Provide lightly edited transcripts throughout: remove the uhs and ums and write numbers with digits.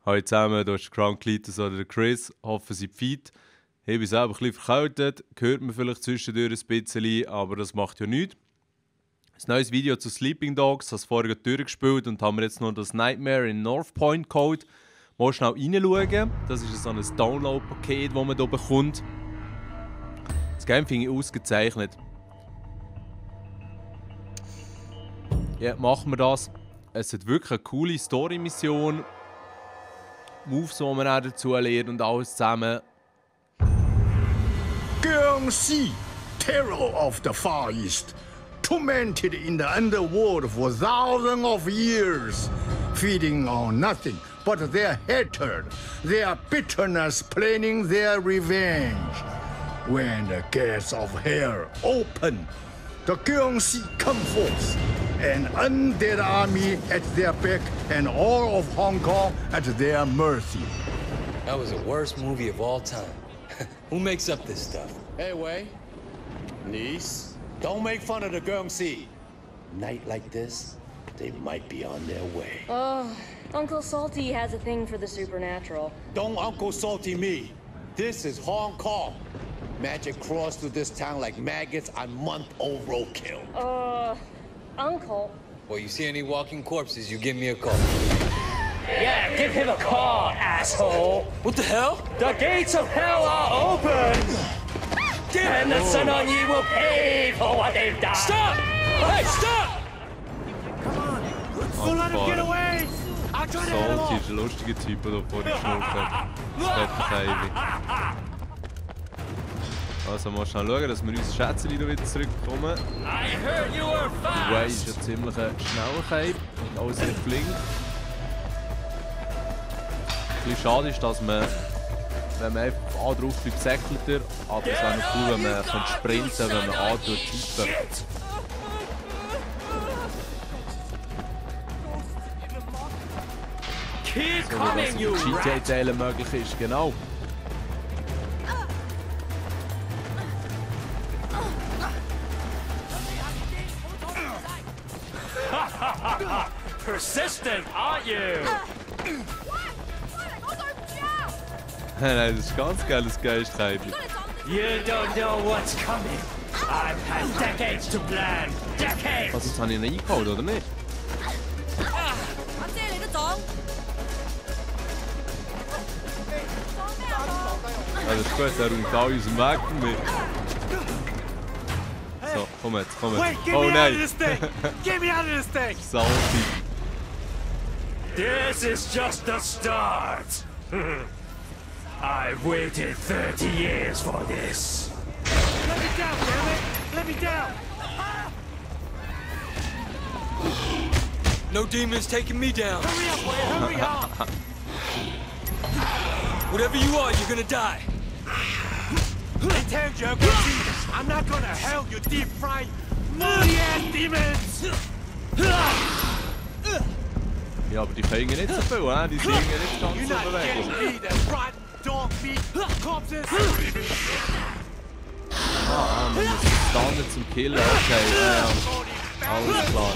Hallo zusammen, hier ist Crown Cletus oder der Chris. Hoffe, Sie fit. Ich bin selber ein bisschen verkältet, hört man vielleicht zwischendurch ein bisschen, aber das macht ja nichts. Ein neues Video zu Sleeping Dogs, das vorher durchgespielt und haben wir jetzt noch das Nightmare in North Point Code. Mal schnell reinschauen. Das ist so ein Download-Paket, das man hier bekommt. Das Game finde ich ausgezeichnet. Ja, machen wir das. Es hat wirklich eine coole Story-Mission. Moves, die man auch dazu lernt und alles zusammen. Guernsey, terror of the Far East, tormented in the underworld for thousands of years, feeding on nothing but their hatred, their bitterness, planning their revenge. When the gates of hell open, the Guernsey come forth, an undead army at their back and all of Hong Kong at their mercy. That was the worst movie of all time. Who makes up this stuff? Hey, Wei. Niece, don't make fun of the Guernsey. Night like this, they might be on their way. Uncle Salty has a thing for the supernatural. Don't Uncle Salty me. This is Hong Kong. Magic crawls through this town like maggots on month-old roadkill. Uncle? Well, you see any walking corpses, you give me a call. Yeah, give him a call, asshole! What the hell? The gates of hell are open! And the Sun On Yi will pay for what they've done! Stop! Hey, stop! Don't let him get away! I'll try to head him Salty off! ist ein lustiger Typ, der vorhin geschnurrt hat. Das fette Ivy. Also mal schnell schauen, dass wir uns Schätzchen wieder zurückkommen. I heard you were Way fast! ist ja ziemlich ein schneller Cape und alles sehr flink. Ein bisschen schade ist, dass man, wenn man einfach A drauf bleibt, säckelt er. Aber es wäre noch cool, wenn man sprinten kann, wenn man A tippen. Keep So wie coming, das you in rat! GTA-Teilen möglich ist, genau. Persistent, aren't you? Nein, das ist ganz geiles Geistkäppchen. You don't know what's coming. I've had decades to plan. Decades! Was, jetzt habe ich ihn eingeholt, oder nicht? Ja, das ist gut, der räumt all unseren Weg damit. So, komm jetzt, komm Wait, jetzt. get Oh me out of nein! this thing! Get me out of this thing! Salty. This is just the start. I've waited 30 years for this. Let me down, damn it! Let me down! No demon's taking me down. Hurry up, Wei! Hurry up! Whatever you are, you're gonna die. Intend your Guernsey! I'm not gonna help you deep-fried, moldy-ass demons! Ja, aber die können nicht so viel, he? Die singen nicht ganz You're so not beweglich. getting me, that rotten dog meat corpses! Ah, man muss stunnen zum Killen, okay, ja, alles klar.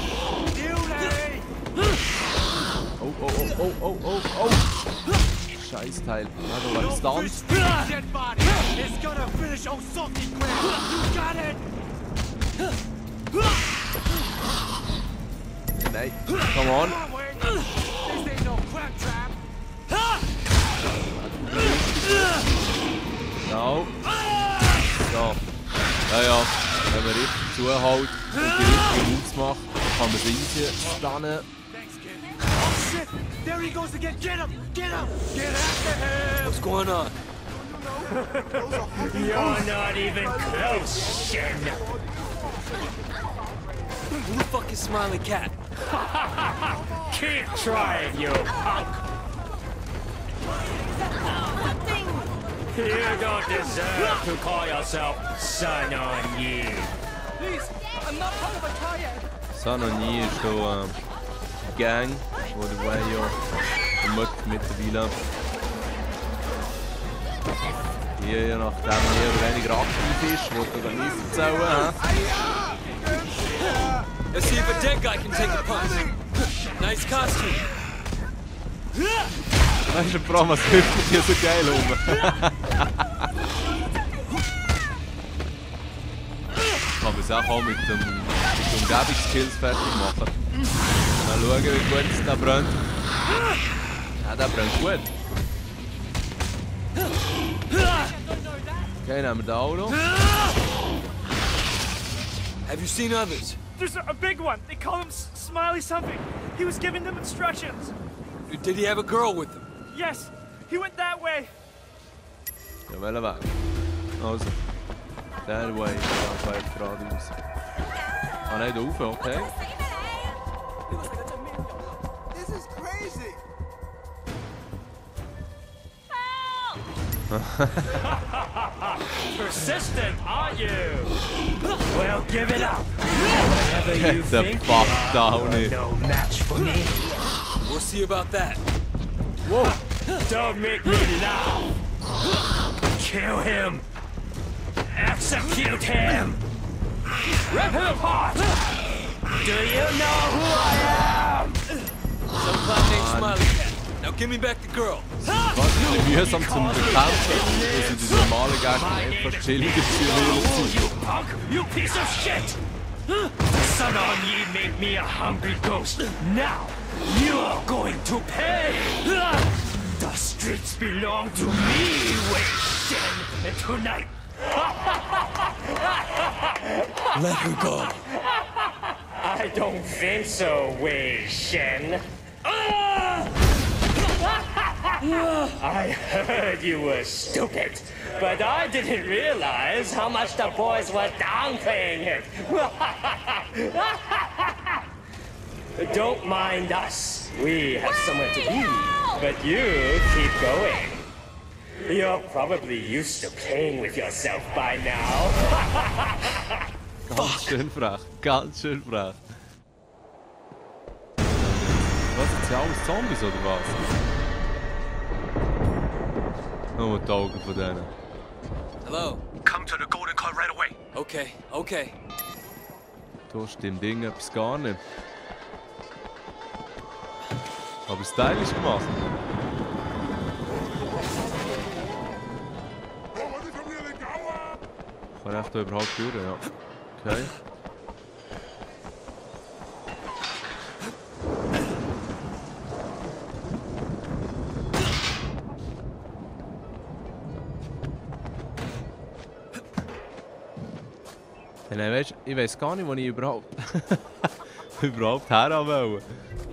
Oh, oh, oh, oh, oh, oh, oh! Scheißteil. Ja, da war ein Stunt. Dead body! It's gonna finish old salty crab! You got it! Nein, come on. Come on, Wei! This ain't no crab trap! Genau. So. Ja, ja. Wenn man richtig zuhält und die richtigen Moves macht, kann man sie easy stunnen. Thanks, kid. Oh shit! There he goes again! Get him! Get him! Get after him! What's going on? You're not even close, Shen. Who the fuck is Smiley Cat? Keep trying, you punk. You don't deserve to call yourself Sun On Yi. Please! I'm not part of a triad! Sun On Yi ist hier die Gang, die der Way ja vermögt mittlerweile. Hier, nachdem er eher weniger aktiv ist, wird er dann nicht erzählen. Let's see if a dead guy can take a punch. Nice costume. Weißt du, Bram, was hüpft hier so geil rum? Kann man es auch mit dem Umgebungskills fertig machen. Mal schauen, wie gut es da brennt. Ja, der brennt gut. Okay, nehmen wir den auch noch. Have you seen others? There's a big one. They call him Smiley something. He was giving them instructions. Did he have a girl with him? Yes, he went that way. Ja, welchen Weg? Also, der Way, da fährt geradeaus. Ah nein, da rauf, okay. This is crazy. Persistent, aren't you? Well, give it up. Whatever you Get the think fuck you down are, here. no match for me. We'll see about that. Whoa! Don't make me laugh. Kill him. Execute him. Rip him apart. Do you know who I am? Some clown named Smiley Cat. Now give me back the girl. Was ist denn mühsam zum Bekämpfen? Also die normalen Gegner etwas chilliger zu You punk! You piece of shit! Son on ye made me a hungry ghost. Now you are going to pay. The streets belong to me, Wei Shen. And tonight, Let her go. I don't think so, Wei Shen. I heard you were stupid, but I didn't realize how much the boys were downplaying it. Don't mind us. We have somewhere to be, but you keep going. You're probably used to playing with yourself by now. Ganz schön frech, ganz schön frech. Was, sind sie alles Zombies oder was? Nur die Augen von denen. Hello. Come to the golden car right away. Okay, okay. Da stimmt irgendetwas gar nicht. Aber stylisch gemacht. Kann ich da überhaupt durch? Ja. Okay. Nein, weißt, ich weiß gar nicht, wo ich überhaupt her will.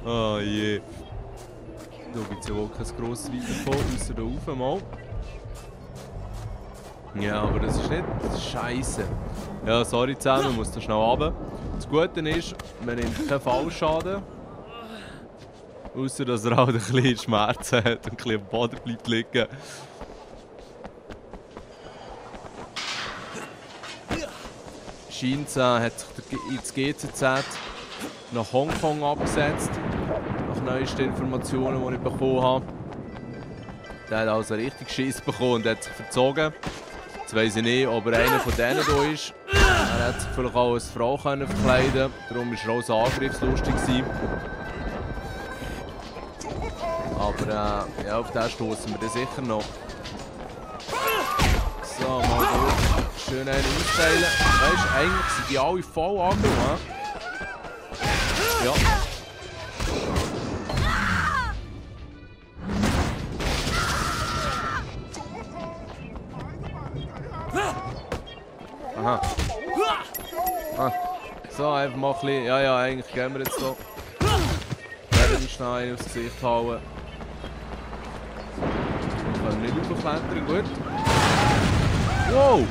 Oh je. Da gibt es ja wohl kein grosses Weiterkommen, außer da rauf mal. Ja, aber das ist nicht scheisse. Ja, sorry zusammen, ich muss da schnell runter. Das Gute ist, man nimmt keinen Fallschaden. Außer dass er halt ein bisschen Schmerzen hat und ein bisschen am Boden bleibt liegen. Scheint hat sich ins GCZ nach Hongkong abgesetzt. Nach neuesten Informationen, die ich bekommen habe. Der hat also richtig Schiss bekommen und hat sich verzogen. Jetzt weiss ich nicht, ob er einer von denen hier ist. Er hat sich vielleicht auch als Frau verkleiden. Darum war er auch so angriffslustig. Aber ja, auf den stoßen wir dann sicher noch. So, mal gut. Schön einen austeilen. Weißt du, eigentlich sind die alle voll angekommen. Ja. Aha. Ah. So, einfach mal ein bisschen. Ja, ja, eigentlich gehen wir jetzt so. Werden wir schnell einen aufs Gesicht hauen. Wir können nicht aufklettern, gut. Wow!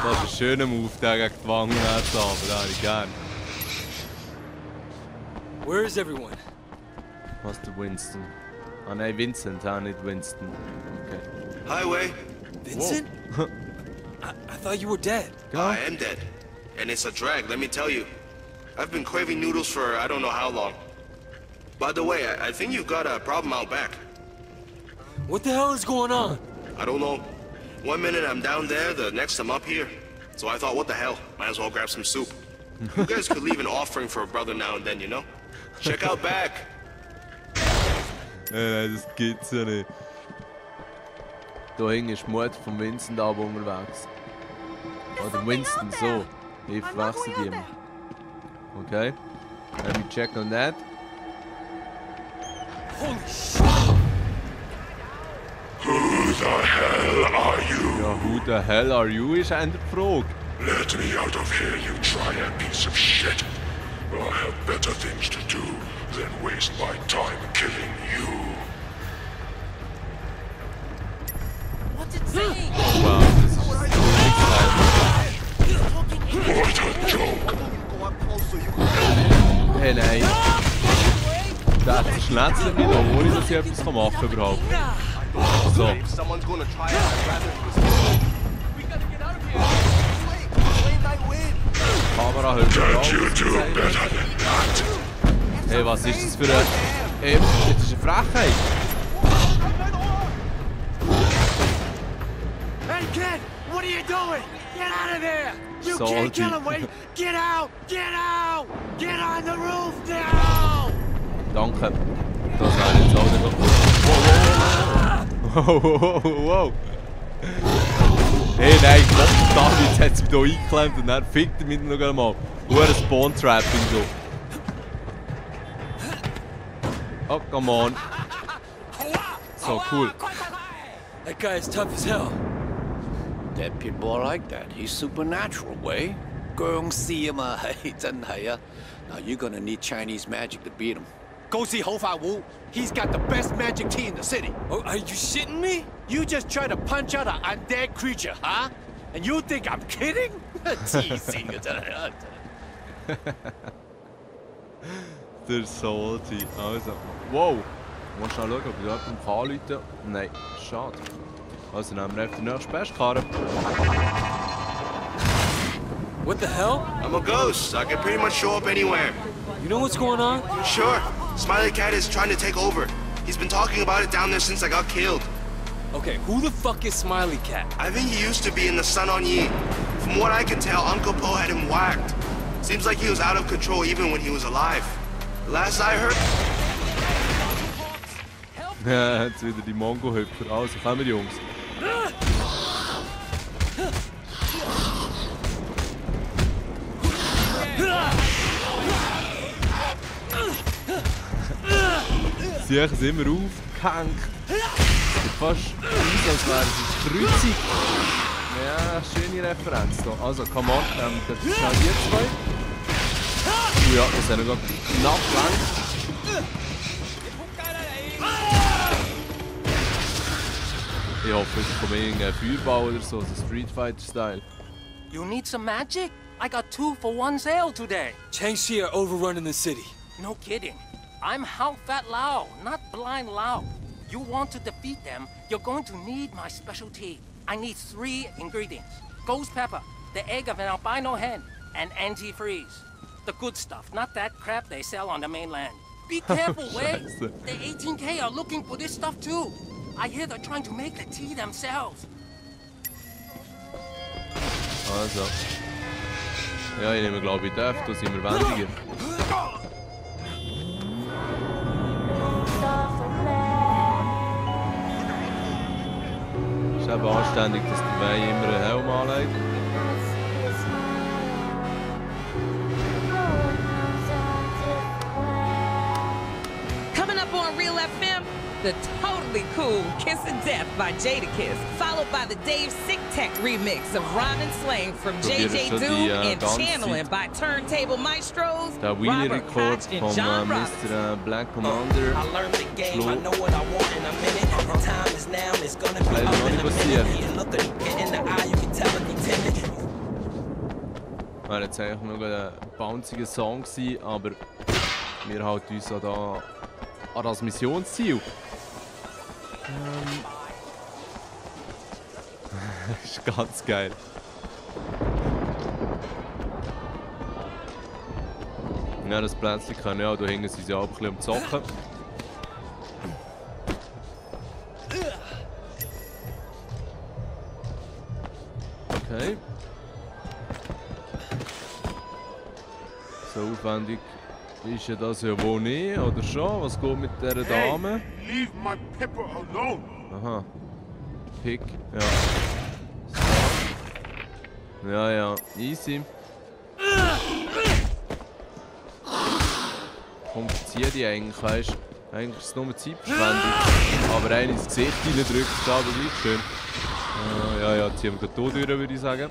Das ist ein schöner Move, der gegen die Wangen zu haben, den habe ich gern. Where is everyone? Was der Winston? Ah nein, Vincent, nicht Winston. Okay. Highway. Vincent? I thought you were dead. I am dead. And it's a drag, let me tell you. I've been craving noodles for I don't know how long. By the way, I think you've got a problem out back. What the hell is going on? I don't know. 1 minute I'm down there, the next I'm up here. So I thought, what the hell? Might as well grab some soup. You guys could leave an offering for a brother now and then, you know? Check out back. Nein, das gibt's ja nicht. Da hinten ist die Mutter von Vincent aber unterwegs. Oder Winston, so. Ich verwechsel die immer. Okay. Let me check on that. Holy shit! Who the hell are you? Ja, who the hell are you ist eine Frage. Let me out of here, you triad piece of shit. I have better things to do than waste my time killing you. What's it saying? Wow, das ist What a joke. Hey, nein. Der schnetzelt mich noch, ohne dass ich etwas machen kann überhaupt. So. Someone's gonna try out. Kamera hört sich Can't you auf. do better than that? Hey, was ist das für ein... Ey, das ist eine Frechheit. Hey, kid! What are you doing? Get out of there! You Salty. can't kill him, wait! Get out! Get out! Get on the roof now! Danke. Das wäre jetzt auch nicht gut. Wow, wow, wow. Hey, nein, Gott, David hat es mich hier eingeklemmt und dann fickt er mich noch einmal. Ein Spawn-Trapping so. Oh, come on. So cool. That guy is tough as hell. That pitbull like that. He's supernatural, way. Gong see him, Now you're gonna need Chinese magic to beat him. Go see Ho Fa Wu. He's got the best magic tea in the city. Oh, are you shitting me? You just try to punch out an undead creature, huh? And you think I'm kidding? Teasing. Der Salty. Also, wow. Mal schnell schauen, ob ich jemanden anrufen kann. Nein, schade. Also nehmen wir einfach die nächste Bestkarre. What the hell? I'm a ghost. I can pretty much show up anywhere. You know what's going on? Sure. Smiley Cat is trying to take over. He's been talking about it down there since I got killed. Okay, who the fuck is Smiley Cat? I think he used to be in the Sun on Yi. From what I can tell, Uncle Po had him whacked. Seems like he was out of control even when he was alive. Last I heard... Ja, jetzt wieder die Mongo-Hüpfer. Also, kommen wir, Jungs. Sie haben es immer aufgehängt. Sieht fast aus, als wären sie kreuzig. Ja, schöne Referenz hier. Also, come on, das ist schnell die zwei. Oh ja, das haben wir gerade knapp gelangt. Ich hoffe, es kommt irgendein Feuerball oder so Street Fighter-Style. You need some magic? I got 2 for 1 sale today. Changxi are overrunning the city. No kidding. I'm Hao Fat Lao, not Blind Lao. You want to defeat them, you're going to need my specialty. I need 3 ingredients. Ghost pepper, the egg of an albino hen, and antifreeze. The good stuff, not that crap they sell on the mainland. Be careful, Wei. The 18K are looking for this stuff too. I hear they're trying to make the tea themselves. Also. Ja, ich nehme glaube ich den, da sind wir wendiger. Es ist eben anständig, dass der Wei immer einen Helm anlegt. Coming up on Real FM, the totally cool Kiss of Death by Jadakiss, followed by the Dave Sick Tech remix of Rhyme and Slang from JJ Doom and Channeling by Turntable Maestros, Der Wheelie Robert Record Koch and von John Robinson. Mr. Black Commander. I learned the game, I know what I want in a minute. The time is now, it's gonna be Leider up noch in nicht a passiert. minute. You look at it in the eye, you can tell if he timid. Wäre jetzt eigentlich noch ein bounziger Song gewesen, aber wir halten uns auch da an das Missionsziel. Ist ganz geil. Ja, das Plätzchen kann ja, da hängen sie ja auch ein bisschen am Zocken. Okay. So aufwendig ist ja das ja wohl nicht, oder schon? Was geht mit dieser Dame? Hey, leave my pepper alone. Aha. Pick, ja. So. Ja, ja, easy. Kompliziert die eigentlich, weißt du? Eigentlich ist es nur Zeitverschwendung. Aber einen ins Gesicht reindrückt, ist aber gleich schön. Ja, ja, ziehen wir hier durch, würde ich sagen.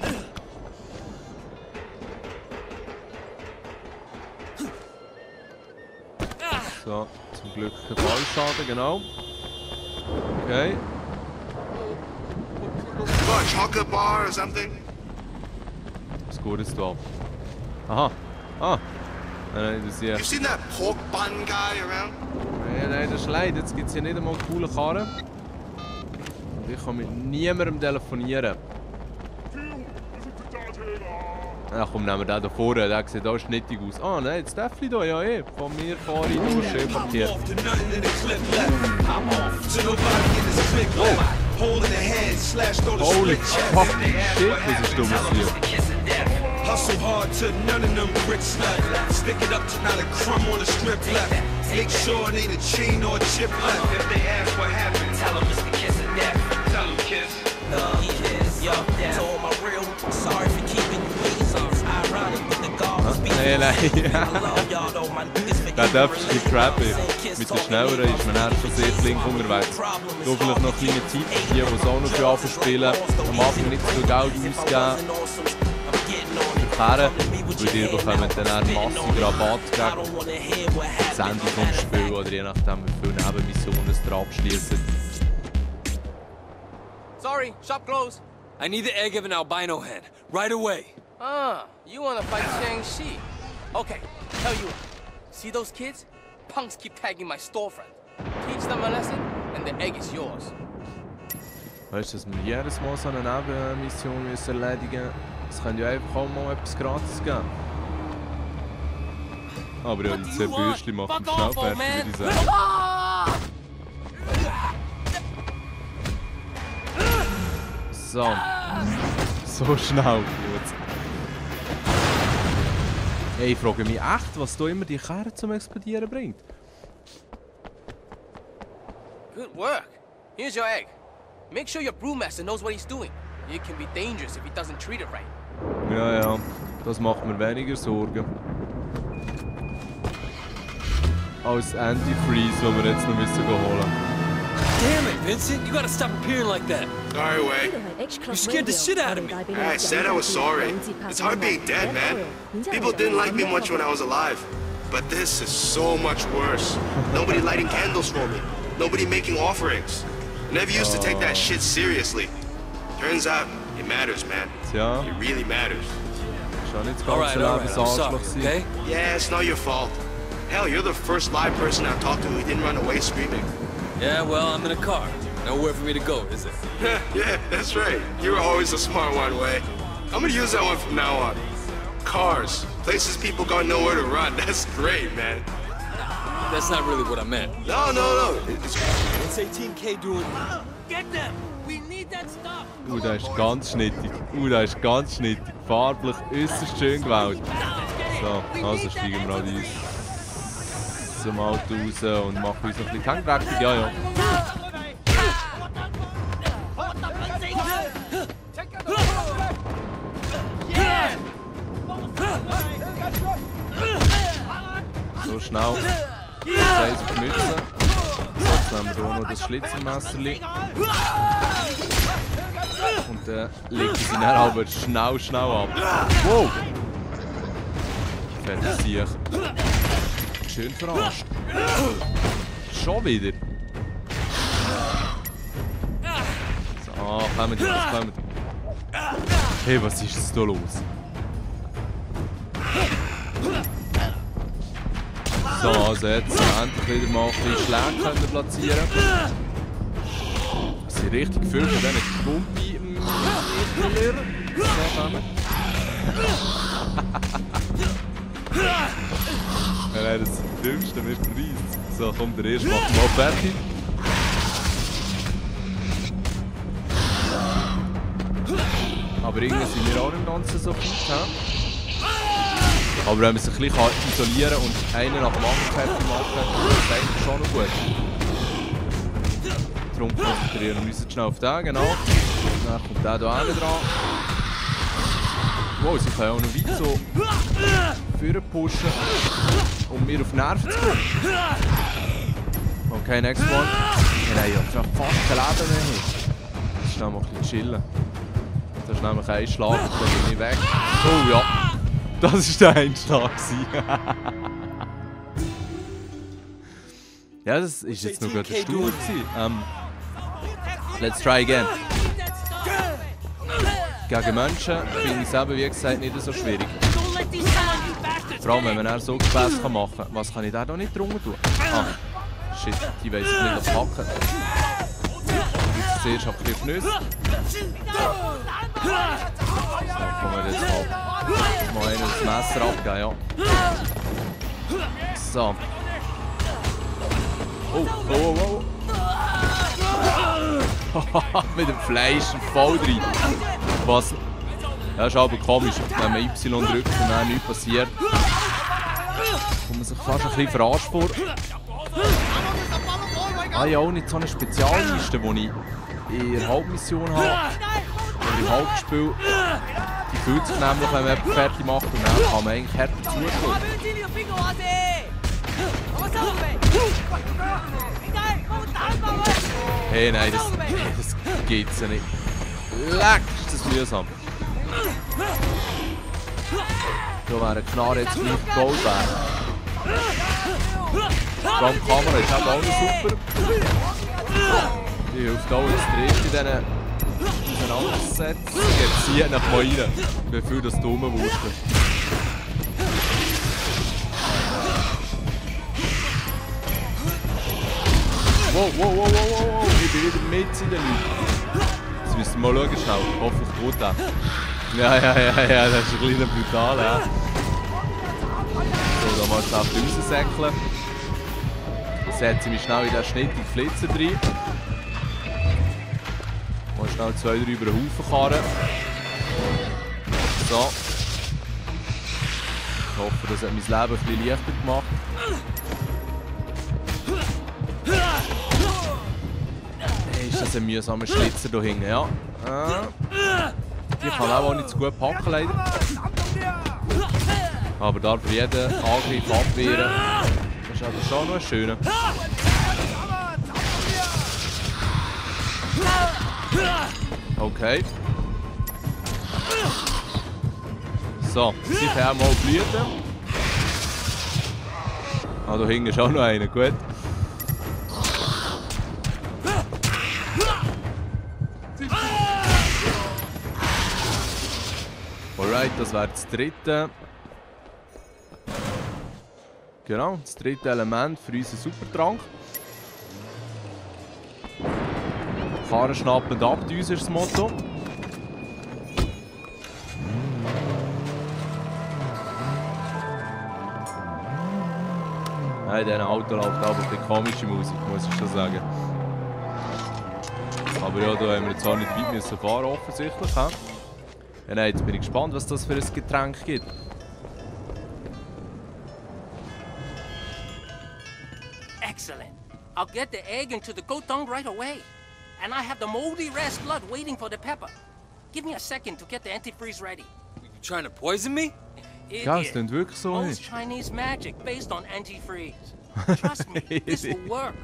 So, zum Glück kein Fallschaden, genau. Okay. What, a chocolate bar or something? Was geht jetzt da ab? Aha. Ah. Nein, das hier. You seen that pork bun guy around? Nein, das ist leid. Jetzt gibt es hier nicht einmal coole Karren. Und ich kann mit niemandem telefonieren. Ja, komm, nehmen wir den da vorne. Der sieht auch schnittig aus. Ah, nein, das Steffli da, ja eh. Von mir fahre ich durch, schön parkiert. Holy fucking shit, was ist dummes hier? Hustle hard to none of them bricks left. Stick it up to not a crumb on the strip left. Make sure it ain't a chain or a chip left. If they ask what happened, tell them it's the kiss of death. Tell them kiss. Kiss. Yo, to all my real, sorry for keeping you waiting. It's ironic, but the God was beating. Der darf ist crappy. Mit der Schnelleren ist man erst schon sehr flink unterwegs. Da vielleicht noch kleine Zeit für die, die es auch noch für Anfang spielen. Am Anfang nicht so viel Geld ausgeben. Weil ihr bekommt dann einen massiven Rabatt gegen das Ende des Spiels oder je nachdem wie viele Nebenmissionen es da abschließt. Sorry, shop closed. I need the egg of an albino hen, right away. Ah, you wanna fight Shang-Chi? Okay, tell you what. See those kids? Punks keep tagging my storefront. Teach them a lesson, and the egg is yours. Weißt du, dass wir jedes Mal so eine Nebenmission erledigen müssen? Es könnte ja einfach auch mal etwas gratis geben. Aber ja, die 10 Bürstchen machen wir schnell fertig, würde ich sagen. So. So schnell, gut. Hey, ich frage mich echt, was da immer die Kerne zum Explodieren bringt. Good work. Here's your egg. Make sure your brewmaster knows what he's doing. It can be dangerous if he doesn't treat it right. Ja, ja, das macht mir weniger Sorgen. Als Antifreeze, den wir jetzt noch müssen holen. Damn it, Vincent! You gotta stop appearing like that. Sorry, Wei. You scared the shit out of me. I said I was sorry. It's hard being dead, man. People didn't like me much when I was alive. But this is so much worse. Nobody lighting candles for me. Nobody making offerings. I never used to take that shit seriously. Turns out, it matters, man. Tja. It really matters. Schon nicht ganz so Lebensarschloch sein. Okay? Yeah, it's not your fault. Hell, you're the first live person I've talked to who didn't run away screaming. Yeah, well, I'm in a car. Nowhere for me to go, is it? Yeah, that's right. You were always a smart one, Wei. I'm gonna use that one from now on. Cars. Places people got nowhere to run. That's great, man. That's not really what I meant. No. It's 18K doing... Get them! We need that stuff! Da ist ganz schnittig. Da ist ganz schnittig. Farblich äußerst schön gewählt. So, also steigen wir halt uns zum Auto raus und machen uns noch ein bisschen tankdreckig. Ja, ja. So schnell. Das heißt auf die Mütze. Jetzt nehmen wir hier noch das Schlitzermesserli. Und dann legen sie dann aber schnell ab. Wow! Fertig Sieg. Schön verarscht. Schon wieder. So, kommen die. Hey, was ist jetzt da los? So, also jetzt endlich wieder mal ein bisschen Schläge können platzieren. Es sind richtig viel von diesen Gumpi-Mitteln. Nein, das ist das Dümmste, mir verreist. So, komm, der erste macht mal fertig. Aber irgendwie sind wir auch im Ganzen so fit. Aber wenn man sich ein bisschen isolieren kann und einen nach dem anderen fertig machen kann, ist das eigentlich schon noch gut. Darum konzentrieren wir uns jetzt schnell auf den, genau. Dann kommt der hier hinten dran. Wow, sie können auch noch weit so vorne pushen, um mir auf die Nerven zu kommen. Okay, next one. Wir haben ja fast kein Leben mehr. Jetzt schnell mal ein bisschen chillen. Das ist nämlich ein Schlag, dann bin ich weg. Oh ja, das war der Einschlag. Ja, das ist jetzt noch gut eine Stunde. Let's try again. Gegen Menschen finde ich es eben, wie gesagt, nicht so schwierig. Vor allem, wenn man dann so Gefäße machen kann. Was kann ich da noch nicht drunter tun? Ah, shit, die weiss ich nicht packen. Jetzt zuerst ein bisschen Nüsse. So, kommen wir jetzt mal einen das Messer abgeben, ja. So. Oh, oh, oh, oh. Mit dem Fleisch voll drin. Was? Das ist aber komisch, wenn man Y drückt und dann nichts passiert. Kommt man sich fast ein bisschen verarscht vor. Ah ja, auch nicht so eine Spezialliste, die ich in der Hauptmission habe. Oder im Hauptspiel. Die fühlt sich nämlich, wenn man etwas fertig macht und dann kann man eigentlich härter zuschauen. Hey, nein, das geht's ja nicht. Leck, ist das mühsam. Da wäre eine Knarre jetzt gleich Gold wert. Die Kamera ist auch noch super. Die hilft auch extrem in diesen Auseinandersetzungen. Jetzt zieht nach mal rein, bevor das du rumwurschtelst. Wow, wow, wow, wow, wow, ich bin wieder mit in den Leuten. Jetzt müssen wir mal schauen, schnell. Hoffentlich gut auch. Ja, das ist ein bisschen brutal, ja. So, da mal schnell raussäckeln. Dann setze ich mich schnell in den schnittigen Flitzer rein. Mal schnell 2, 3 über den Haufen karren. So. Ich hoffe, das hat mein Leben ein bisschen leichter gemacht. Ist das ein mühsamer Schlitzer hier hinten, ja. Die kann auch nicht so gut packen, leider. Aber darf jeden Angriff abwehren. Das ist aber schon noch ein schöner. Okay. So, sie können mal blüten. Ah, da hinten ist auch noch einer, gut. Alright, das wäre das dritte. Genau, das dritte Element für unseren Supertrank. Karren schnappend ab, uns ist das Motto. Nein, in diesem Auto läuft aber ein bisschen komische Musik, muss ich schon sagen. Aber ja, da haben wir jetzt auch nicht weit müssen fahren, offensichtlich. Ja, nein, jetzt bin ich gespannt, was das für ein Getränk gibt. Excellent. I'll get the egg into the gotong right away. And I have the moldy red blood waiting for the pepper. Give me a second to get the antifreeze ready. You trying to poison me? Ja, es klingt wirklich so. Most Chinese magic based on antifreeze. Trust me, this will work.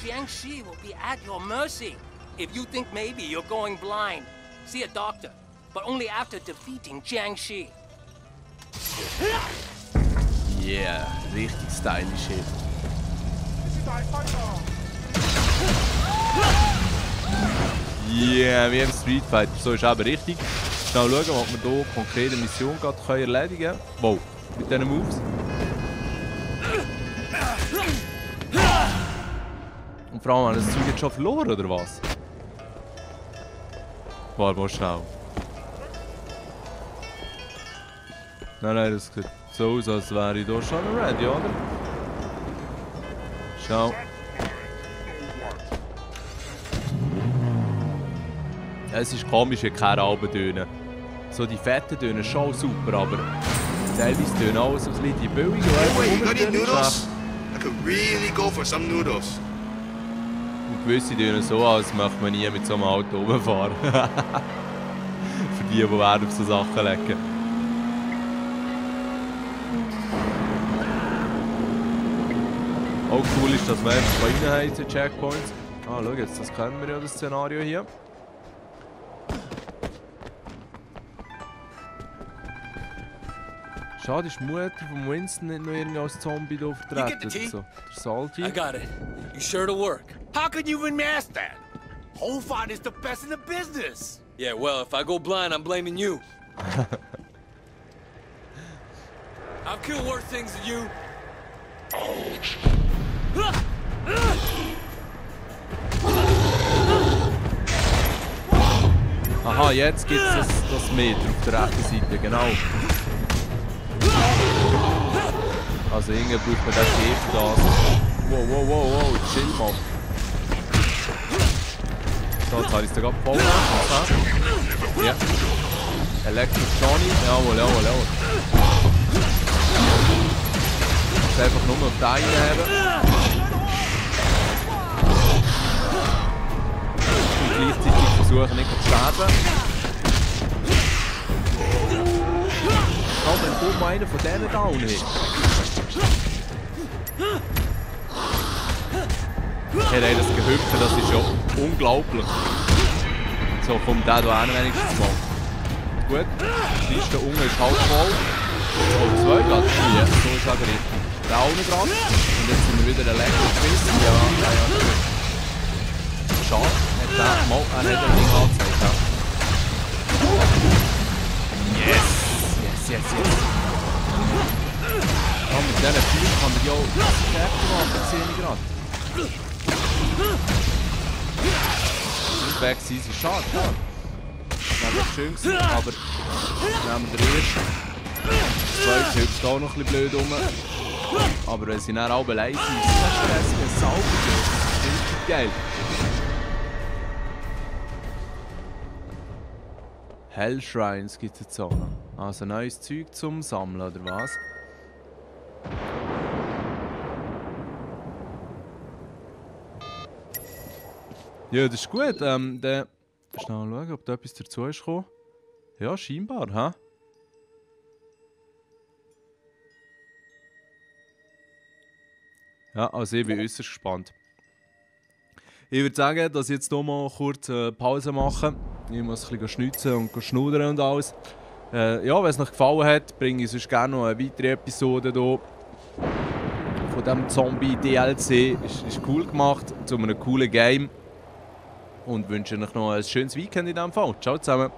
Jiangxi will be at your mercy. If you think maybe you're going blind, see a doctor. But only after defeating Jiangxi. Yeah, richtig stylisch hier. Yeah, wie im Street Fighter. So ist aber richtig. Schnell schauen, ob wir hier konkrete Mission erledigen können. Wow, mit diesen Moves. Und vor allem, haben wir das Zeug jetzt schon verloren, oder was? Warte mal schnell. Nein, das sieht so aus, als wäre ich hier schon ready, oder? Ciao. Es ist komisch, wenn keine Alben tönen. So die fetten tönen schon super, aber teilweise tönen auch so ein bisschen die billigen. Wait, you got any noodles? I could really go for some noodles. Und gewisse tönen so, als möchte man nie mit so einem Auto rumfahren. Für die Wert auf so Sachen legen. Auch cool ist, dass wir einfach rein haben, Checkpoints. Ah, schau jetzt, das kennen wir ja, das Szenario hier. Schade, ist die Mutter von Winston nicht noch irgendwie als Zombie da vertreten oder so. Der Salty. I got it. You sure to work? How could you even mask that? Whole Fart is the best in the business. Yeah, well, if I go blind, I'm blaming you. I've killed worse things than you. Ouch. Aha, jetzt gibt es das Meter auf der rechten Seite, genau. Also irgendwie braucht man den Käfer da. Wow, chill mal. So, jetzt habe ich es gerade voll gemacht. Ja. Electric Johnny, jawohl. Jetzt einfach nur auf den einen haben. Und gleichzeitig versuchen nicht zu sterben. Komm, dann komm einer von denen down hin. Hey, das Gehüpfe, das ist ja unglaublich. So, kommt der hier hin wenigstens mal. Gut, die Liste unten ist halb voll. Oh, 2 Grad. Ja, so ist auch richtig. Der auch noch dran. Und jetzt sind wir wieder elektrisch gewissen. Ja. Schade, hat der mal ein Ding angezeigt. Ja. Yes! Ja, mit diesen Füßen kann man ja auch Stärke machen, sehe ich gerade. Weg sein, ist schade. Das wäre schön gewesen, aber nehmen wir den ersten. Das zweite hüpft auch noch ein bisschen blöd rum. Aber wenn sie dann alle leise sind, ist das stressig, ein Sauber. Das ist richtig geil. Hell Shrines gibt es jetzt auch noch. Also neues Zeug zum Sammeln, oder was? Ja, das ist gut. Dann schnell schauen, ob da etwas dazu ist gekommen. Ja, scheinbar, hä? Ja, also ich bin äußerst gespannt. Ich würde sagen, dass ich jetzt hier mal kurz Pause mache. Ich muss ein bisschen schnitzen und schnudern und alles. Ja, wenn es euch gefallen hat, bringe ich sonst gerne noch eine weitere Episode hier. Von diesem Zombie-DLC. Ist cool gemacht, zu einem coolen Game. Und wünsche euch noch ein schönes Weekend in diesem Fall. Ciao zusammen.